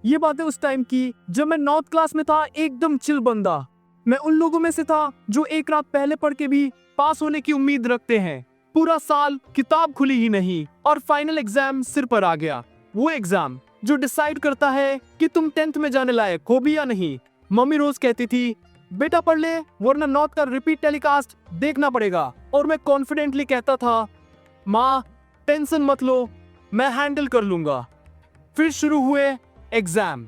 ये बातें उस टाइम की जब मैं 9th क्लास में था, एकदम चिल बंदा। मैं उन लोगों में से था जो एक रात पहले पढ़ के भी पास होने की उम्मीद रखते हैं। पूरा साल किताब खुली ही नहीं और फाइनल एग्जाम सिर पर आ गया। वो एग्जाम जो डिसाइड करता है कि तुम 10th में जाने लायक हो भी या नहीं। मम्मी रोज कहती थी, बेटा पढ़ ले वरना 9th का रिपीट टेलीकास्ट देखना पड़ेगा। और मैं कॉन्फिडेंटली कहता था, माँ टेंशन मत लो, मैं हैंडल कर लूंगा। फिर शुरू हुए एग्जाम।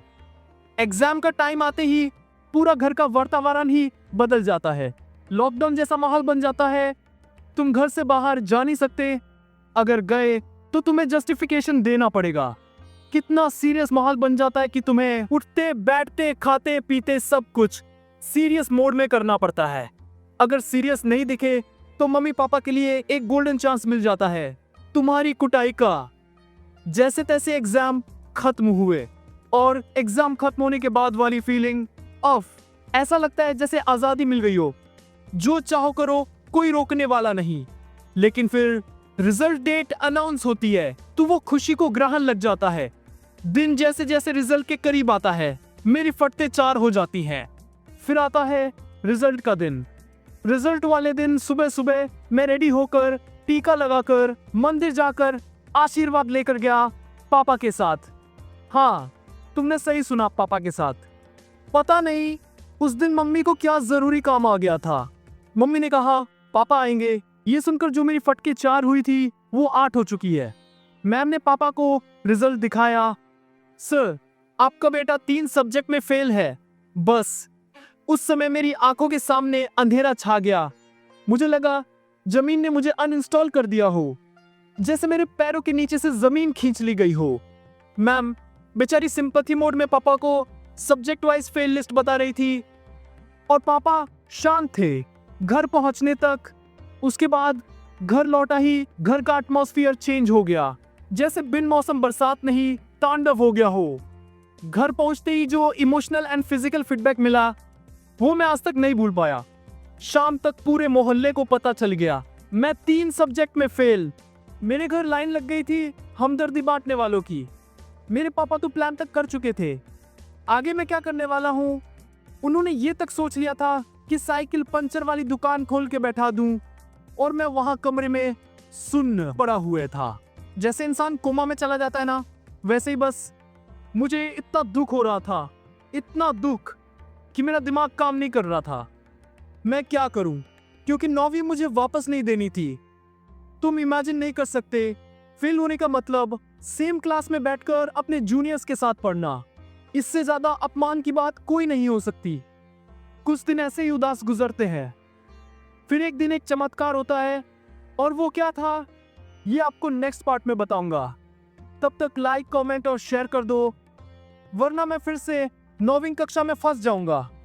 एग्जाम का टाइम आते ही पूरा घर का वातावरण ही बदल जाता है। लॉकडाउन जैसा माहौल बन जाता है। तुम घर से बाहर जा नहीं सकते, अगर गए तो तुम्हें जस्टिफिकेशन देना पड़ेगा। कितना सीरियस माहौल बन जाता है कि तुम्हें उठते बैठते खाते पीते सब कुछ सीरियस मोड में करना पड़ता है। अगर सीरियस नहीं दिखे तो मम्मी पापा के लिए एक गोल्डन चांस मिल जाता है तुम्हारी कुटाई का। जैसे तैसे एग्जाम खत्म हुए और एग्जाम खत्म होने के बाद वाली फीलिंग ऑफ, ऐसा लगता है जैसे आजादी मिल गई हो, जो चाहो करो, कोई रोकने वाला नहीं। लेकिन फिर रिजल्ट डेट अनाउंस होती है तो वो खुशी को ग्रहण लग जाता है। दिन जैसे जैसे रिजल्ट के करीब आता है मेरी फटते चार हो जाती हैं। फिर आता है रिजल्ट का दिन। रिजल्ट वाले दिन सुबह सुबह मैं रेडी होकर टीका लगाकर मंदिर जाकर आशीर्वाद लेकर गया पापा के साथ। हाँ, तुमने सही सुना, पापा के साथ। पता नहीं उस दिन मम्मी को क्या जरूरी काम आ गया था। मम्मी ने कहा पापा आएंगे। ये सुनकर जो मेरी फटके 4 हुई थी वो 8 हो चुकी है। मैम ने पापा को रिजल्ट दिखाया। सर, आपका बेटा 3 सब्जेक्ट में फेल है। बस उस समय मेरी आंखों के सामने अंधेरा छा गया। मुझे लगा जमीन ने मुझे अनइंस्टॉल कर दिया हो, जैसे मेरे पैरों के नीचे से जमीन खींच ली गई हो। मैम बेचारी सिंपैथी मोड में पापा को सब्जेक्ट वाइज फेल लिस्ट बता रही थी और पापा शांत थे घर पहुंचने तक। उसके बाद घर लौटा ही घर का एटमॉस्फेयर चेंज हो गया, जैसे बिन मौसम बरसात नहीं तांडव हो गया हो। घर पहुंचते ही जो इमोशनल एंड फिजिकल फीडबैक मिला वो मैं आज तक नहीं भूल पाया। शाम तक पूरे मोहल्ले को पता चल गया मैं 3 सब्जेक्ट में फेल। मेरे घर लाइन लग गई थी हमदर्दी बांटने वालों की। मेरे पापा तो प्लान तक कर चुके थे आगे मैं क्या करने वाला हूँ। उन्होंने ये तक सोच लिया था कि साइकिल पंचर वाली दुकान खोल के बैठा दूं और मैं वहां कमरे में सुन्न पड़ा हुए था। जैसे इंसान कोमा में चला जाता है ना, वैसे ही बस मुझे इतना दुख हो रहा था, इतना दुख कि मेरा दिमाग काम नहीं कर रहा था। मैं क्या करूं, क्योंकि 9वीं मुझे वापस नहीं देनी थी। तुम इमेजिन नहीं कर सकते फेल होने का मतलब सेम क्लास में बैठकर अपने जूनियर्स के साथ पढ़ना। इससे ज्यादा अपमान की बात कोई नहीं हो सकती। कुछ दिन ऐसे ही उदास गुजरते हैं। फिर एक दिन एक चमत्कार होता है और वो क्या था ये आपको नेक्स्ट पार्ट में बताऊंगा। तब तक लाइक कमेंट और शेयर कर दो, वरना मैं फिर से 9वीं कक्षा में फंस जाऊंगा।